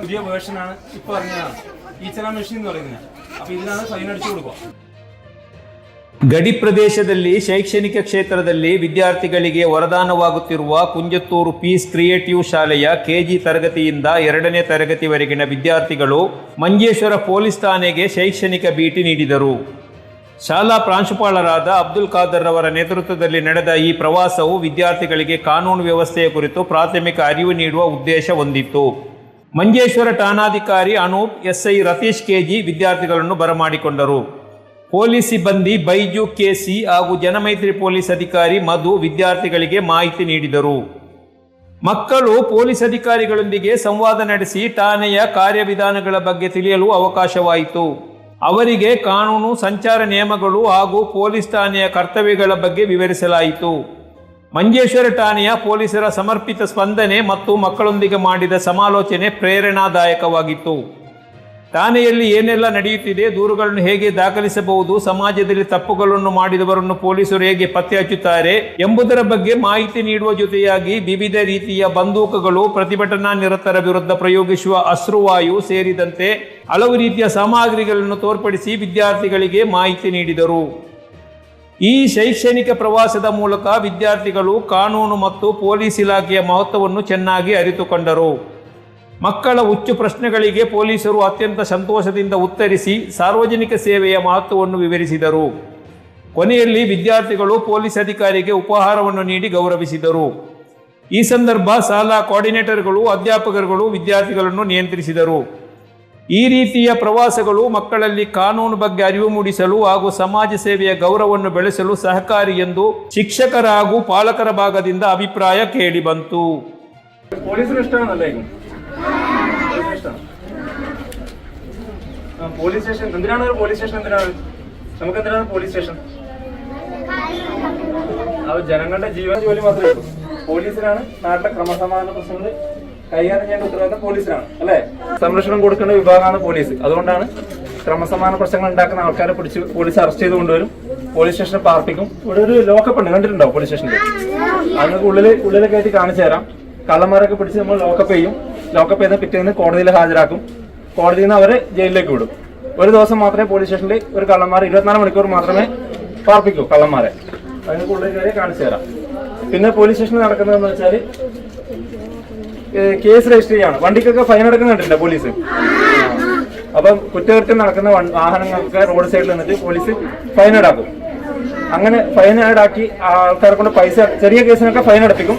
പുതിയ വേർഷനാണ് ഇപ്പോൾ ഇറങ്ങിയതാണ് ഈച്ചന മെഷീൻ എന്ന് പറയുന്നത്. അപ്പോൾ ഇതിലാണ് ഫൈൻ അടിച്ചു കൊടുക്കുക. ಗಡಿ ಪ್ರದೇಶದಲ್ಲಿ ಶೈಕ್ಷಣಿಕ ಕ್ಷೇತ್ರದಲ್ಲಿ ವಿದ್ಯಾರ್ಥಿಗಳಿಗೆ ವರದಾನವಾಗುತ್ತಿರುವ ಕುಂಜತ್ತೂರು ಪೀಸ್ ಕ್ರಿಯೇಟಿವ್ ಶಾಲೆಯ ಕೆಜಿ ತರಗತಿಯಿಂದ 2ನೇ ತರಗತಿವರೆಗಿನ ವಿದ್ಯಾರ್ಥಿಗಳು ಮಂಜೇಶ್ವರ ಪೊಲೀಸ್ ಠಾಣೆಗೆ ಶೈಕ್ಷಣಿಕ ಭೇಟಿ ನೀಡಿದರು. ಶಾಲಾ ಪ್ರಾಂಶುಪಾಲರಾದ ಅಬ್ದುಲ್ ಖಾದರ್ ಅವರ ನೇತೃತ್ವದಲ್ಲಿ ನಡೆದ ಈ ಪ್ರವಾಸವು ವಿದ್ಯಾರ್ಥಿಗಳಿಗೆ ಕಾನೂನು ವ್ಯವಸ್ಥೆಯ ಕುರಿತು ಪ್ರಾಥಮಿಕ ಅರಿವು ನೀಡುವ ಉದ್ದೇಶ ಹೊಂದಿತ್ತು. ಮಂಜೇಶ್ವರ ಠಾಣಾಧಿಕಾರಿ ಅನೂಪ್, ಎಸ್ಐ ರತೀಶ್ ಕೆಜಿ ವಿದ್ಯಾರ್ಥಿಗಳನ್ನು ಬರಮಾಡಿಕೊಂಡರು. ಪೊಲೀಸ್ ಸಿಬ್ಬಂದಿ ಬೈಜು ಕೆಸಿ ಹಾಗೂ ಜನಮೈತ್ರಿ ಪೊಲೀಸ್ ಅಧಿಕಾರಿ ಮಧು ವಿದ್ಯಾರ್ಥಿಗಳಿಗೆ ಮಾಹಿತಿ ನೀಡಿದರು. ಮಕ್ಕಳು ಪೊಲೀಸ್ ಅಧಿಕಾರಿಗಳೊಂದಿಗೆ ಸಂವಾದ ನಡೆಸಿ ಠಾಣೆಯ ಕಾರ್ಯವಿಧಾನಗಳ ಬಗ್ಗೆ ತಿಳಿಯಲು ಅವಕಾಶವಾಯಿತು. ಅವರಿಗೆ ಕಾನೂನು, ಸಂಚಾರ ನಿಯಮಗಳು ಹಾಗೂ ಪೊಲೀಸ್ ಠಾಣೆಯ ಕರ್ತವ್ಯಗಳ ಬಗ್ಗೆ ವಿವರಿಸಲಾಯಿತು. ಮಂಜೇಶ್ವರ ಠಾಣೆಯ ಪೊಲೀಸರ ಸಮರ್ಪಿತ ಸ್ಪಂದನೆ ಮತ್ತು ಮಕ್ಕಳೊಂದಿಗೆ ಮಾಡಿದ ಸಮಾಲೋಚನೆ ಪ್ರೇರಣಾದಾಯಕವಾಗಿತ್ತು. ಠಾಣೆಯಲ್ಲಿ ಏನೆಲ್ಲ ನಡೆಯುತ್ತಿದೆ, ದೂರುಗಳನ್ನು ಹೇಗೆ ದಾಖಲಿಸಬಹುದು, ಸಮಾಜದಲ್ಲಿ ತಪ್ಪುಗಳನ್ನು ಮಾಡಿದವರನ್ನು ಪೊಲೀಸರು ಹೇಗೆ ಪತ್ತೆ ಹಚ್ಚುತ್ತಾರೆ ಎಂಬುದರ ಬಗ್ಗೆ ಮಾಹಿತಿ ನೀಡುವ ಜೊತೆಯಾಗಿ ವಿವಿಧ ರೀತಿಯ ಬಂದೂಕುಗಳು, ಪ್ರತಿಭಟನಾ ನಿರತರ ವಿರುದ್ಧ ಪ್ರಯೋಗಿಸುವ ಅಶ್ರುವಾಯು ಸೇರಿದಂತೆ ಹಲವು ರೀತಿಯ ಸಾಮಗ್ರಿಗಳನ್ನು ತೋರ್ಪಡಿಸಿ ವಿದ್ಯಾರ್ಥಿಗಳಿಗೆ ಮಾಹಿತಿ ನೀಡಿದರು. ಈ ಶೈಕ್ಷಣಿಕ ಪ್ರವಾಸದ ಮೂಲಕ ವಿದ್ಯಾರ್ಥಿಗಳು ಕಾನೂನು ಮತ್ತು ಪೊಲೀಸ್ ಇಲಾಖೆಯ ಮಹತ್ವವನ್ನು ಚೆನ್ನಾಗಿ ಅರಿತುಕೊಂಡರು. ಮಕ್ಕಳ ಹುಚ್ಚು ಪ್ರಶ್ನೆಗಳಿಗೆ ಪೊಲೀಸರು ಅತ್ಯಂತ ಸಂತೋಷದಿಂದ ಉತ್ತರಿಸಿ ಸಾರ್ವಜನಿಕ ಸೇವೆಯ ಮಹತ್ವವನ್ನು ವಿವರಿಸಿದರು. ಕೊನೆಯಲ್ಲಿ ವಿದ್ಯಾರ್ಥಿಗಳು ಪೊಲೀಸ್ ಅಧಿಕಾರಿಗೆ ಉಪಹಾರವನ್ನು ನೀಡಿ ಗೌರವಿಸಿದರು. ಈ ಸಂದರ್ಭ ಶಾಲಾ ಕೋಆರ್ಡಿನೇಟರ್ಗಳು, ಅಧ್ಯಾಪಕರುಗಳು ವಿದ್ಯಾರ್ಥಿಗಳನ್ನು ನಿಯಂತ್ರಿಸಿದರು. ಈ ರೀತಿಯ ಪ್ರವಾಸಗಳು ಮಕ್ಕಳಲ್ಲಿ ಕಾನೂನು ಬಗ್ಗೆ ಅರಿವು ಮೂಡಿಸಲು ಹಾಗೂ ಸಮಾಜ ಸೇವೆಯ ಗೌರವವನ್ನು ಬೆಳೆಸಲು ಸಹಕಾರಿ ಎಂದು ಶಿಕ್ಷಕರ ಹಾಗೂ ಪಾಲಕರ ಭಾಗದಿಂದ ಅಭಿಪ್ರಾಯ ಕೇಳಿಬಂತು. പോലീസ് സ്റ്റേഷൻ എന്തിനാണ് ഒരു പോലീസ് സ്റ്റേഷൻ? എന്തിനാണ് നമുക്ക് എന്തിനാണ് പോലീസ് സ്റ്റേഷൻ? അത് ജനങ്ങളുടെ ജീവന ജോലി മാത്രമേ ഉള്ളൂ. പോലീസിനാണ് നാട്ടിലെ ക്രമസമാധാന പ്രശ്നങ്ങൾ കൈകാര്യം ചെയ്യേണ്ട ഉത്തരവാദിത്തം പോലീസിനാണ്, അല്ലെ? സംരക്ഷണം കൊടുക്കേണ്ട വിഭാഗമാണ് പോലീസ്. അതുകൊണ്ടാണ് ക്രമസമാധാന പ്രശ്നങ്ങൾ ഉണ്ടാക്കുന്ന ആൾക്കാരെ പിടിച്ച് പോലീസ് അറസ്റ്റ് ചെയ്ത് കൊണ്ടുവരും, പോലീസ് സ്റ്റേഷനിൽ പാർപ്പിക്കും. ഇവിടെ ഒരു ലോക്കപ്പ് ഉണ്ട്, കണ്ടിട്ടുണ്ടാവും പോലീസ് സ്റ്റേഷനിൽ. അതിനൊക്കെ ഉള്ളിൽ കയറ്റി കാണിച്ചു തരാം. കള്ളന്മാരൊക്കെ പിടിച്ച് നമ്മൾ ലോക്കപ്പ് ചെയ്യും. ലോക്കപ്പ് ചെയ്ത പിറ്റേന്ന് കോടതിയിൽ ഹാജരാക്കും. കോടതിയിൽ നിന്ന് അവരെ ജയിലിലേക്ക് വിടും. ഒരു ദിവസം മാത്രമേ പോലീസ് സ്റ്റേഷനിൽ ഒരു കള്ളന്മാർ 24 മണിക്കൂർ മാത്രമേ പാർപ്പിക്കൂ കള്ളന്മാരെ. അതിന് ഉള്ളിൽ കയറി കാണിച്ചു തരാം. പിന്നെ പോലീസ് സ്റ്റേഷനിൽ നടക്കുന്നതെന്ന് വെച്ചാൽ കേസ് രജിസ്റ്റർ ചെയ്യാണ്. വണ്ടിക്കൊക്കെ ഫൈൻ അടക്കുന്നുണ്ടല്ലോ പോലീസ്. അപ്പം കുറ്റകൃത്യം നടക്കുന്ന വാഹനങ്ങൾക്ക് റോഡ് സൈഡിൽ നിന്നിട്ട് പോലീസ് ഫൈൻ ഈടാക്കും. അങ്ങനെ ഫൈൻ ഈടാക്കി ആൾക്കാരെ കൊണ്ട് പൈസ, ചെറിയ കേസിനൊക്കെ ഫൈൻ അടപ്പിക്കും.